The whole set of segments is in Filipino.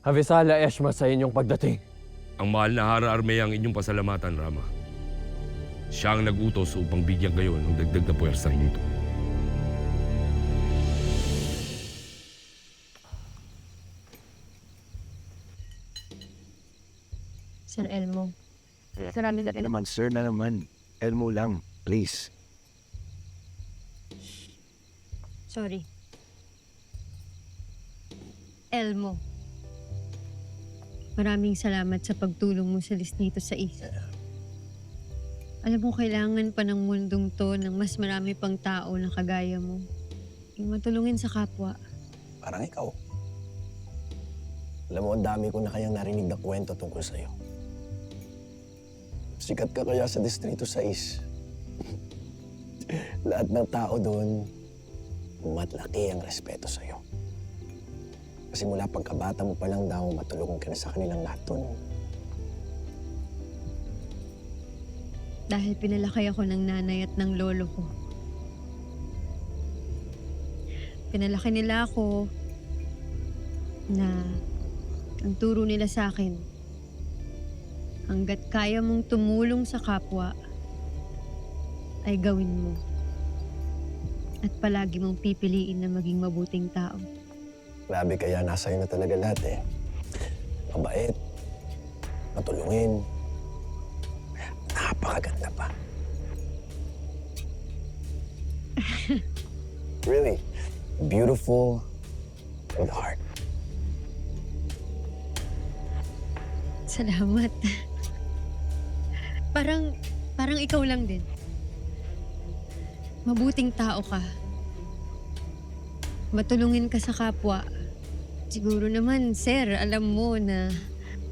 Avisala Eshma sa inyong pagdating. Ang mahal na Hara Armea ang inyong pasalamatan, Rama. Siya ang nag-utos upang bigyan kayo ng dagdag na puwersa hinto. Sir Elmo. Salamat na Naman, sir na naman. Elmo lang, please. Sorry. Elmo. Maraming salamat sa pagtulong mo sa Distrito 6. Alam mo, kailangan pa ng mundong to ng mas marami pang tao na kagaya mo. Yung matulungin sa kapwa. Parang ikaw. Alam mo, ang dami ko na kayang narinig na kwento tungkol sa'yo. Sikat ka kaya sa Distrito 6. Lahat ng tao doon, matlaki ang respeto sa'yo. Kasi mula pagkabata mo pa lang daw, matulungan ka na sa kanilang lahat doon. Dahil pinalaki ako ng nanay at ng lolo ko. Pinalaki nila ako na ang turo nila sa akin, hanggat kaya mong tumulong sa kapwa, ay gawin mo. At palagi mong pipiliin na maging mabuting tao. Grabe, kaya nasa iyo na talaga lahat eh. Mabait, matulungin, napakaganda pa. Really, beautiful with heart. Salamat. Parang ikaw lang din. Mabuting tao ka. Matulungin ka sa kapwa. Siguro naman, sir, alam mo na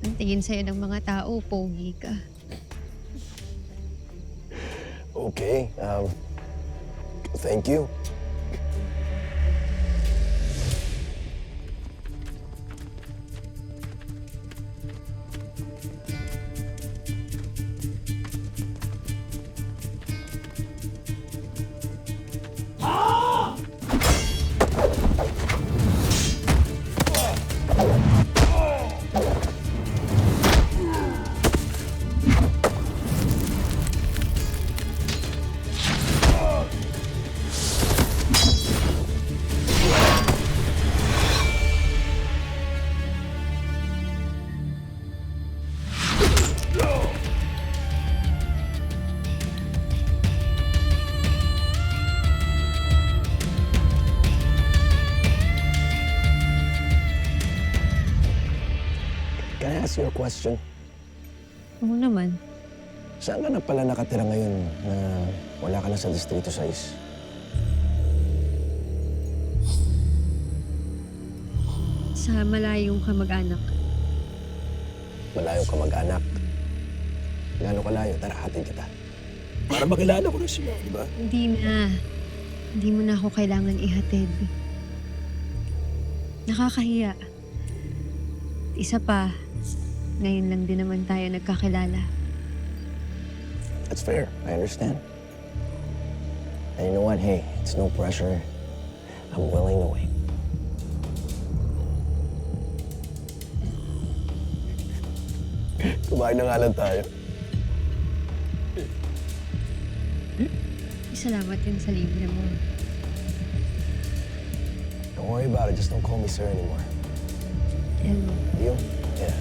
ang tingin sa'yo ng mga tao, pogi ka. Okay, thank you. Can I ask you a question? Oo naman. Saan ka na pala nakatira ngayon na wala ka na sa Distrito 6? Sa malayong kamag-anak. Malayo ka mag-anak. Gano'ng kalayo? Tara, hatid kita. Para makilala ko na sila, di ba? Hindi na. Hindi mo na ako kailangan ihatid. Nakakahiya. Isa pa, ngayon lang din naman tayo nagkakilala. That's fair. I understand. And you know what? Hey, it's no pressure. I'm willing to wait. Kumain na nga lang tayo. Salamat din sa libre mo. Don't worry about it. Just don't call me sir anymore. Elmo. Deal? Yeah.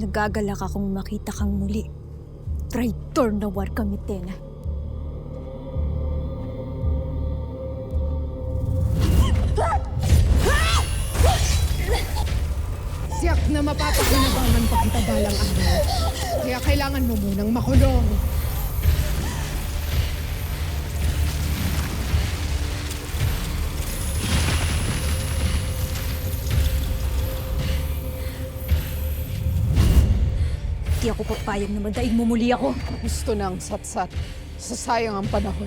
Nagagalak akong makita kang muli. Traitor na War Kamitena. Siyak na mapapakinabangan pa kita balang araw. Kaya kailangan mo munang makulong. Di ako papayag na madaig mo muli ako. Gusto ng satsat. Sasayang ang panahon.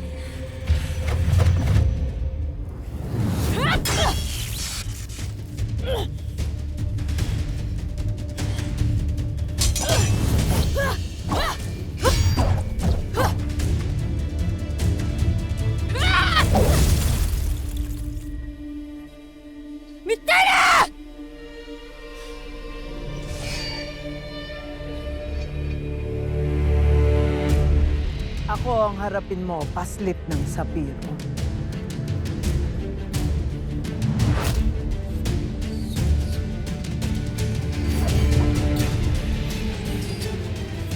ako ang harapin mo, paslit ng sapiro.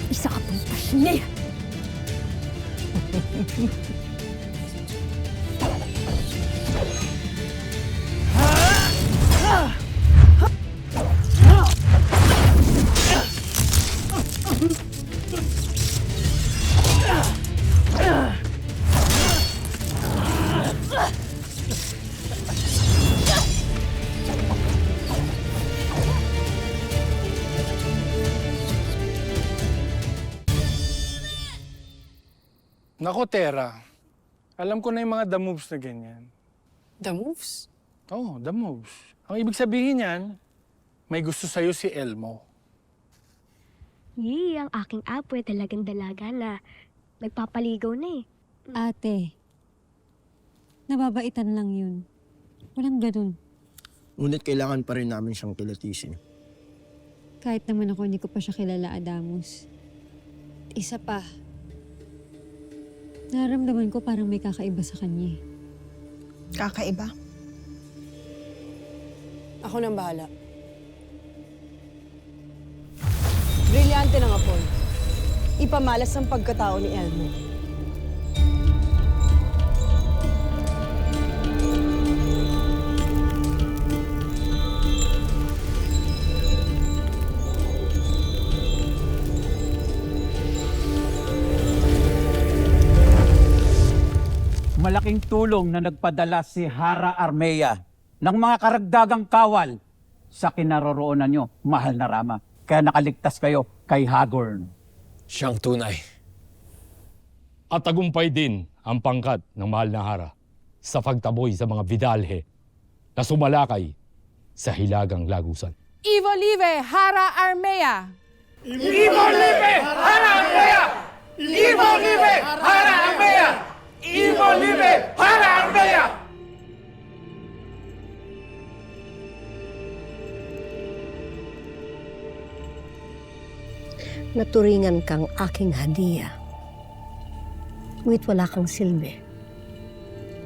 Isa ka pang pasni! Nako, Tera. Alam ko na yung mga the moves na ganyan. The moves? Oo, the moves. Ang ibig sabihin yan, may gusto sa'yo si Elmo. Yee, ang aking apo ay talagang dalaga na nagpapaligaw na eh. Ate, nababaitan lang yun. Walang ganun. Ngunit kailangan pa rin namin siyang kilatisin. Kahit naman ako hindi ko pa siya kilala, Adamus. Isa pa, naramdaman ko parang may kakaiba sa kanya. Kakaiba? Ako nang bahala. Brilyante ng Apol. Ipamalas ang pagkatao ni Elmo. Malaking tulong na nagpadala si Hara Armea ng mga karagdagang kawal sa kinaroroonan nyo, mahal na Rama. Kaya nakaligtas kayo kay Hagorn. Siyang tunay. At tagumpay din ang pangkat ng mahal na Hara sa pagtaboy sa mga Vidalhe na sumalakay sa Hilagang Lagusan. Ivo Live, Hara Armea! Ivo Live! Hara Armea! Ivo Live! Hara Armea! Ivo Live! Hara Armea! Naturingan kang aking hadiah. Ngunit wala kang silbi.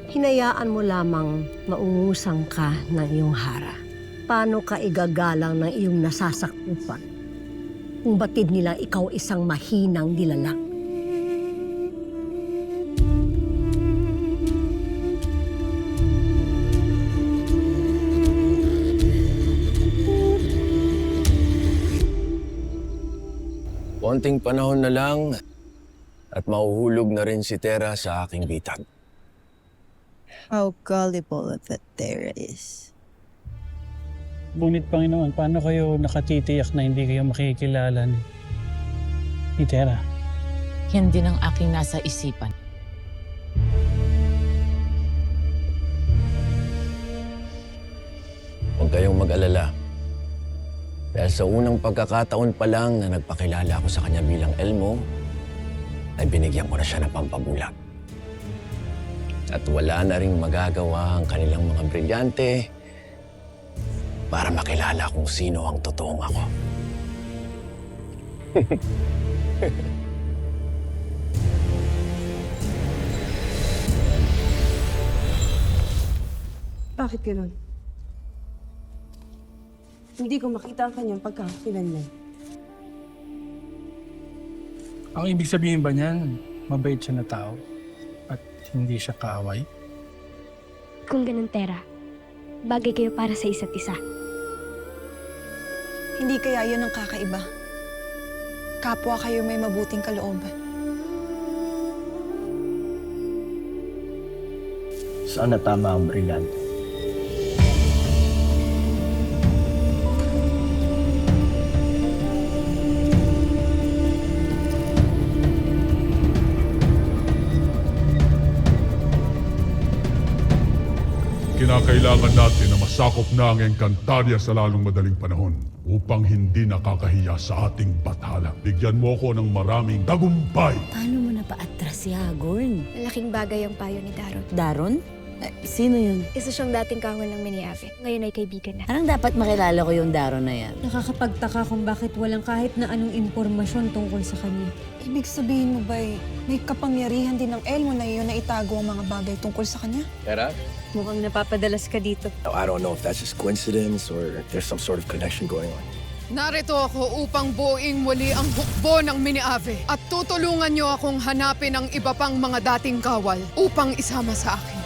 Hinayaan mo lamang maungusang ka ng iyong hara. Paano ka igagalang ng iyong nasasakupan kung batid nila ikaw isang mahinang nilalang? Konting panahon na lang at mahuhulog na rin si Tera sa aking bitag. How gullible that Tera is. Ngunit Panginoon, paano kayo nakatitiyak na hindi kayo makikilala ni Tera? Yan din ang aking nasa isipan. Huwag kayong mag-alala. Dahil sa unang pagkakataon pa lang na nagpakilala ako sa kanya bilang Elmo, ay binigyan ko na siya ng pampabulag. At wala na ring magagawa ang kanilang mga brilyante para makilala kung sino ang totoong ako. Bakit gano'n? Hindi ko makita ang kanyang pagkakakilanlan. Ang ibig sabihin ba niyan, mabait siya na tao at hindi siya kaaway? Kung ganun, Tera, bagay kayo para sa isa't isa. Hindi kaya yun ang kakaiba. Kapwa kayo may mabuting kalooban. Sana tama ang brilyante. Kinakailangan natin na masakop na ang Encantadia sa lalong madaling panahon upang hindi nakakahiya sa ating bathala. Bigyan mo ko ng maraming tagumpay. Paano mo napaatras si Hagorn? Malaking bagay ang payo ni Daron. Daron? Sino yun? Isa siyang dating kawal ng Miniave. Ngayon ay kaibigan na. Anong dapat makilala ko yung Daro na yan? Nakakapagtaka kung bakit walang kahit na anong impormasyon tungkol sa kanya. Ibig sabihin mo ba may kapangyarihan din ng Elmo na iyon na itago ang mga bagay tungkol sa kanya? Tera? Mukhang napapadalas ka dito. I don't know if that's just coincidence or if there's some sort of connection going on. Narito ako upang buuing muli ang hukbo ng Miniave at tutulungan niyo akong hanapin ang iba pang mga dating kawal upang isama sa akin.